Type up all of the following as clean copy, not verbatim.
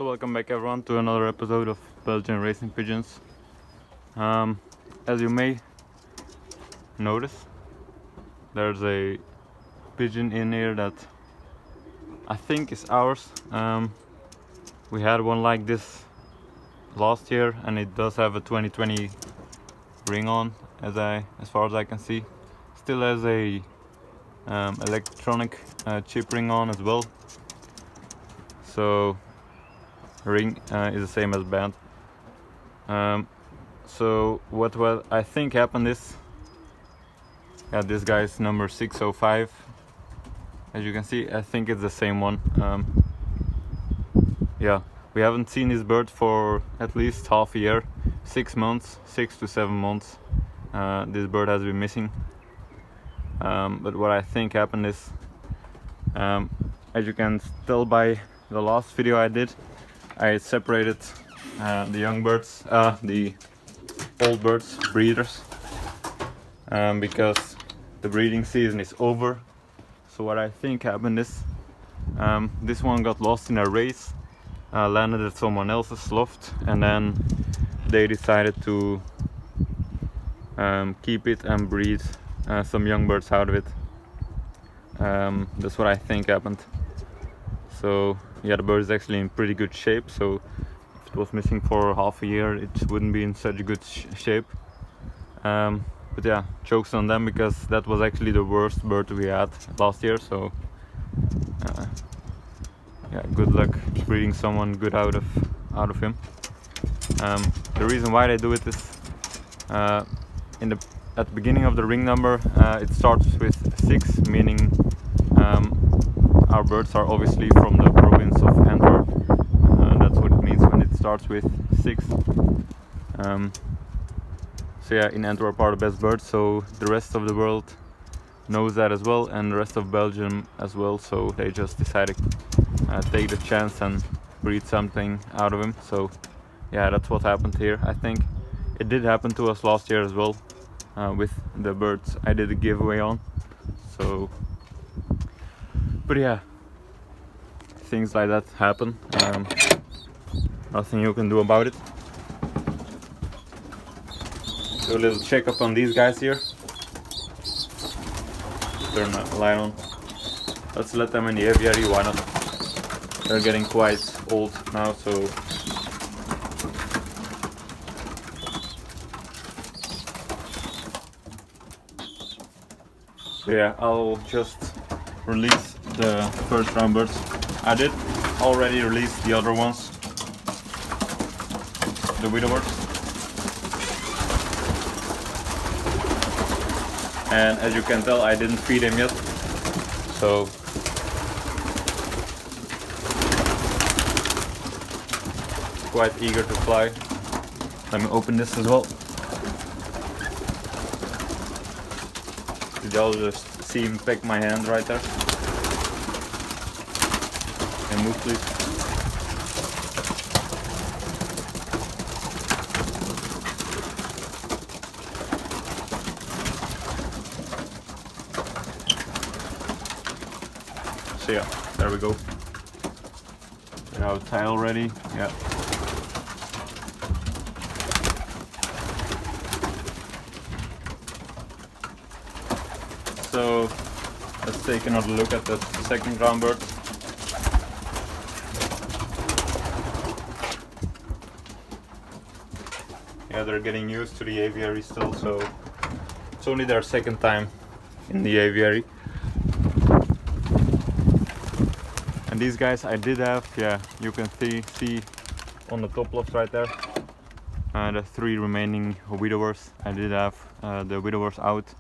So welcome back everyone to another episode of Belgian Racing Pigeons. As you may notice, there's a pigeon in here that I think is ours. We had one like this last year and it does have a 2020 ring on, as far as I can see. Still has a electronic chip ring on as well. So ring is the same as band. So what I think happened is, this guy is number 605. As you can see, I think it's the same one. We haven't seen this bird for at least half a year, 6 months, 6 to 7 months. This bird has been missing. But what I think happened is, as you can tell by the last video I did, I separated the young birds, the old birds, breeders, because the breeding season is over. So what I think happened is, this one got lost in a race, landed at someone else's loft, and then they decided to keep it and breed some young birds out of it. That's what I think happened. So yeah, the bird is actually in pretty good shape, so if it was missing for half a year it wouldn't be in such a good shape. But yeah, jokes on them, because that was actually the worst bird we had last year. So yeah, good luck breeding someone good out of him. The reason why they do it is, at the beginning of the ring number, it starts with 6, meaning our birds are obviously from the province of Antwerp. That's what it means when it starts with 6. So yeah, in Antwerp are the best birds, so the rest of the world knows that as well, and the rest of Belgium as well. So they just decided to take the chance and breed something out of him. So yeah, that's what happened here. I think it did happen to us last year as well, with the birds I did a giveaway on. So, but yeah, things like that happen. Nothing you can do about it. Do a little check up on these guys here. Turn the light on. Let's let them in the aviary, why not? They're getting quite old now, so yeah, I'll just release the first round birds. I did already release the other ones, the widowers, and as you can tell I didn't feed him yet, so quite eager to fly. Let me open this as well. Did y'all just see him peck my hand right there? And move please. So yeah, there we go. We have a tail ready, yeah. So let's take another look at the second round bird. Yeah, they're getting used to the aviary still, so it's only their second time in the aviary. And these guys I did have, yeah, you can see on the top loft right there, the 3 remaining widowers. I did have the widowers out.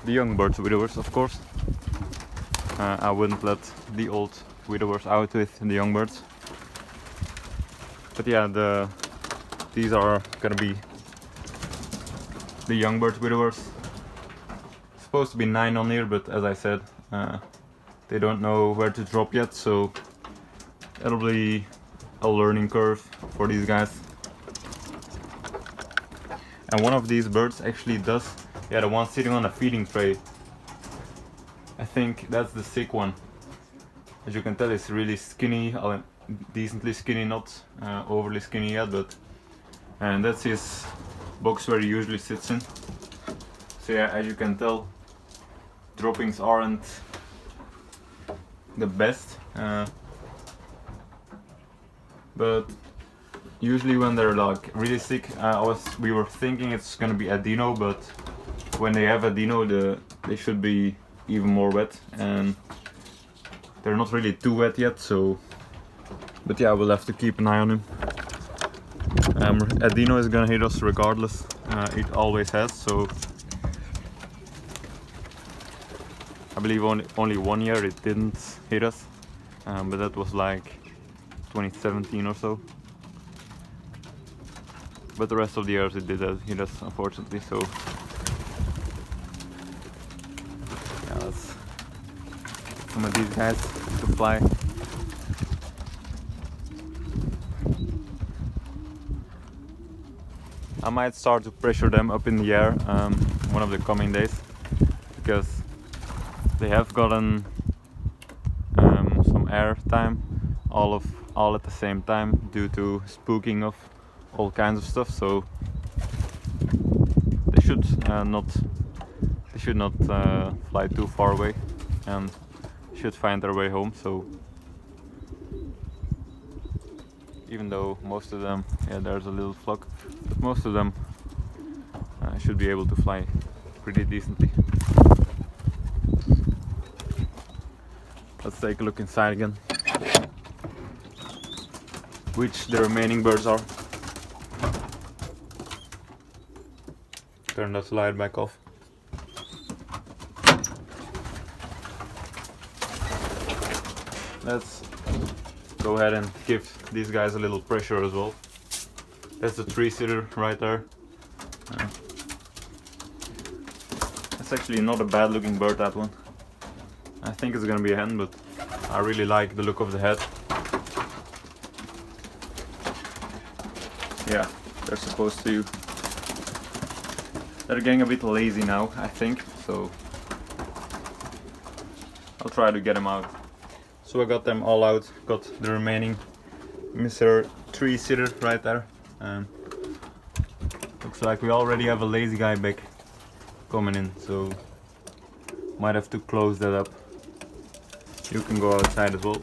The young birds widowers, of course. I wouldn't let the old widowers out with the young birds. But yeah, these are gonna be the young bird widowers. Supposed to be 9 on here, but as I said, they don't know where to drop yet, so it'll be a learning curve for these guys. And one of these birds actually does, yeah, the one sitting on a feeding tray, I think that's the sick one. As you can tell, it's really skinny. decently skinny, not overly skinny yet, but and that's his box where he usually sits in. So yeah, as you can tell, droppings aren't the best, but usually when they're like really sick, we were thinking it's gonna be a dino, but when they have a dino, they should be even more wet, and they're not really too wet yet. So, but yeah, we'll have to keep an eye on him. A dino is gonna hit us regardless. It always has. So I believe only 1 year it didn't hit us, but that was like 2017 or so. But the rest of the years it did hit us, unfortunately. So yeah, let's some of these guys to fly. I might start to pressure them up in the air one of the coming days, because they have gotten some air time all at the same time due to spooking of all kinds of stuff. So they should not fly too far away and should find their way home. So even though most of them, yeah, there's a little flock, but most of them should be able to fly pretty decently. Let's take a look inside again, which the remaining birds are. Turn that light back off. Let's go ahead and give these guys a little pressure as well. That's the 3-seater right there. It's actually not a bad looking bird, that one. I think it's gonna be a hen, but I really like the look of the head. Yeah, they're supposed to. They're getting a bit lazy now, I think, so I'll try to get them out. So I got them all out, got the remaining Mr. 3-seater right there. Looks like we already have a lazy guy back coming in, so might have to close that up. You can go outside as well.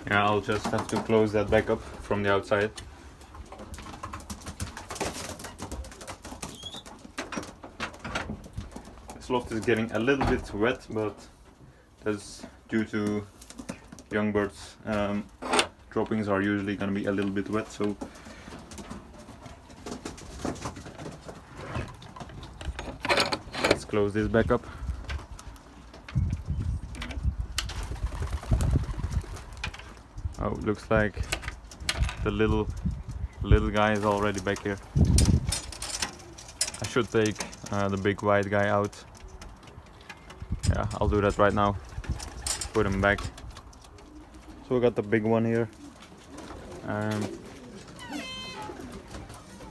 Yeah, I'll just have to close that back up from the outside. This loft is getting a little bit wet, but that's due to young birds. Droppings are usually going to be a little bit wet, so let's close this back up. Oh, looks like the little guy is already back here. I should take the big white guy out. Yeah, I'll do that right now. Put him back. So we got the big one here.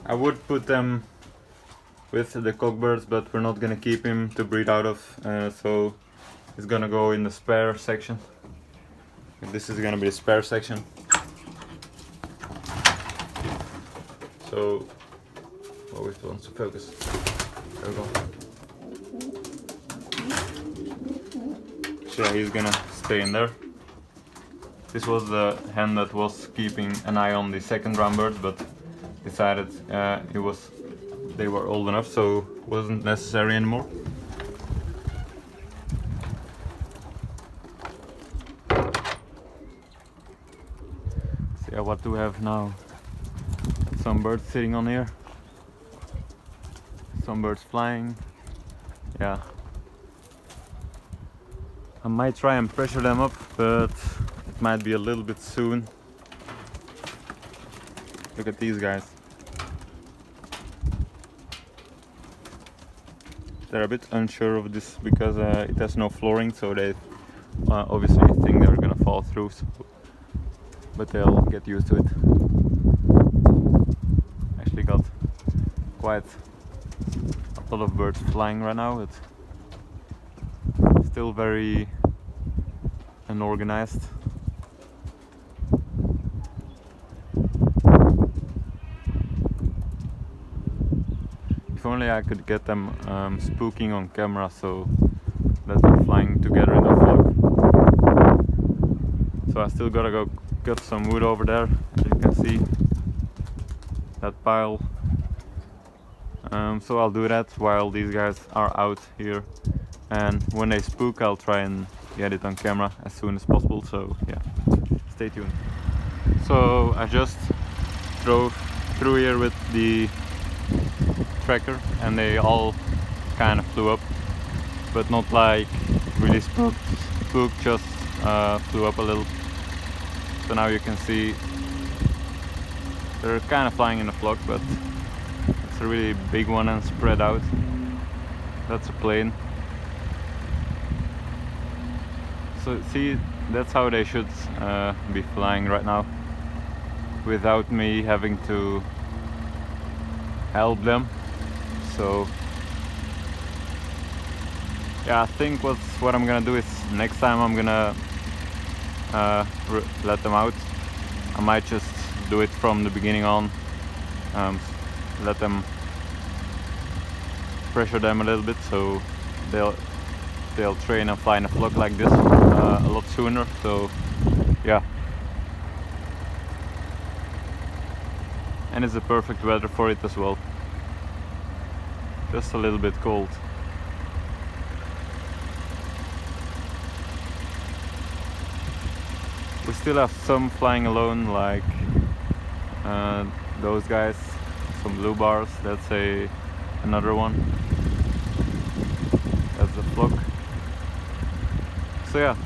I would put them with the cockbirds, but we're not gonna keep him to breed out of, so he's gonna go in the spare section. This is gonna be the spare section. So, oh, it wants to focus. There we go. So yeah, he's gonna stay in there. This was the hen that was keeping an eye on the second round birds, but decided they were old enough, so it wasn't necessary anymore. So yeah, what do we have now? Some birds sitting on here, some birds flying. Yeah, I might try and pressure them up, but it might be a little bit soon. Look at these guys. They're a bit unsure of this because it has no flooring, so they obviously think they're gonna fall through, so, but they'll get used to it. Actually got quite a lot of birds flying right now. It's still very unorganized. If only I could get them spooking on camera, so that they're flying together in the flock. So I still gotta go cut some wood over there, as you can see, that pile. So I'll do that while these guys are out here, and when they spook I'll try and get it on camera as soon as possible, so yeah, stay tuned. So I just drove through here with the tracker and they all kind of flew up, but not like really spooked, just flew up a little. So now you can see they're kind of flying in a flock, but it's a really big one and spread out. That's a plane. So see, that's how they should be flying right now, without me having to help them. So yeah, I think what I'm gonna do is next time I'm gonna let them out. I might just do it from the beginning on, let them pressure them a little bit, so they'll train and fly in a flock like this a lot sooner. So yeah, and it's the perfect weather for it as well. Just a little bit cold. We still have some flying alone, like those guys, some blue bars. That's another one. That's the flock. So yeah,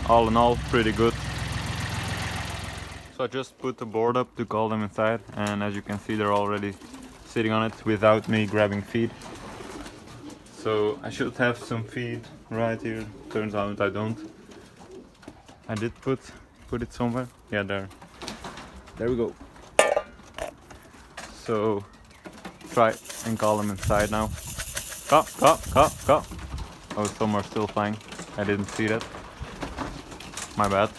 all in all, pretty good. So I just put the board up to call them inside, and as you can see, they're already sitting on it without me grabbing feed. So I should have some feed right here. Turns out I don't. I did put it somewhere. Yeah, there we go. So try and call them inside now. Go. Oh, some are still flying. I didn't see that. My bad.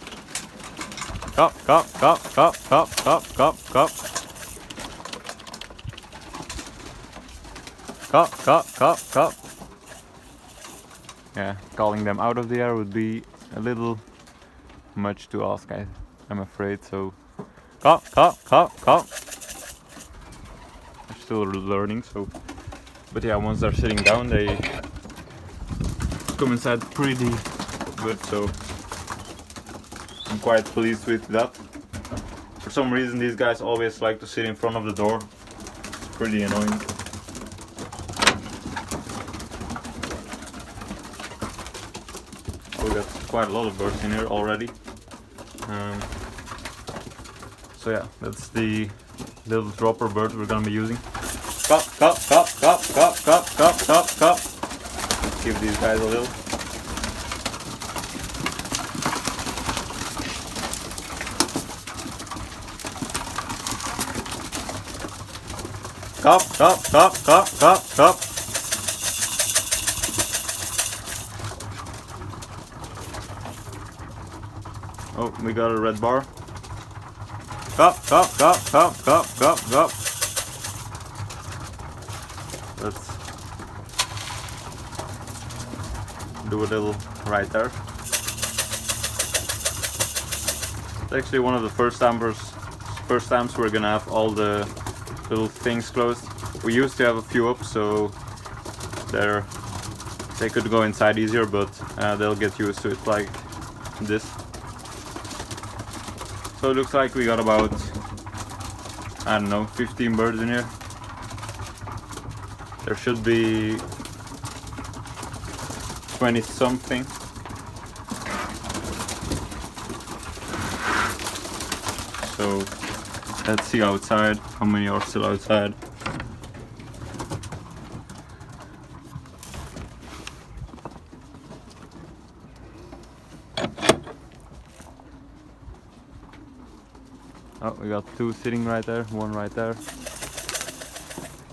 Go. Go. Yeah, calling them out of the air would be a little much to ask, I'm afraid. So go. I'm still learning, so, but yeah, once they're sitting down they come inside pretty good, so I'm quite pleased with that. For some reason these guys always like to sit in front of the door. It's pretty annoying. We got quite a lot of birds in here already. So yeah, that's the little dropper bird we're gonna be using. Go. Give these guys a little. Go. Oh, we got a red bar. Go. Let's do a little right there. It's actually one of the first times we're gonna have all the little things closed. We used to have a few up, so they could go inside easier, but they'll get used to it like this. So it looks like we got about, I don't know, 15 birds in here. There should be 20 something. So let's see outside, how many are still outside. Oh, we got two sitting right there, one right there.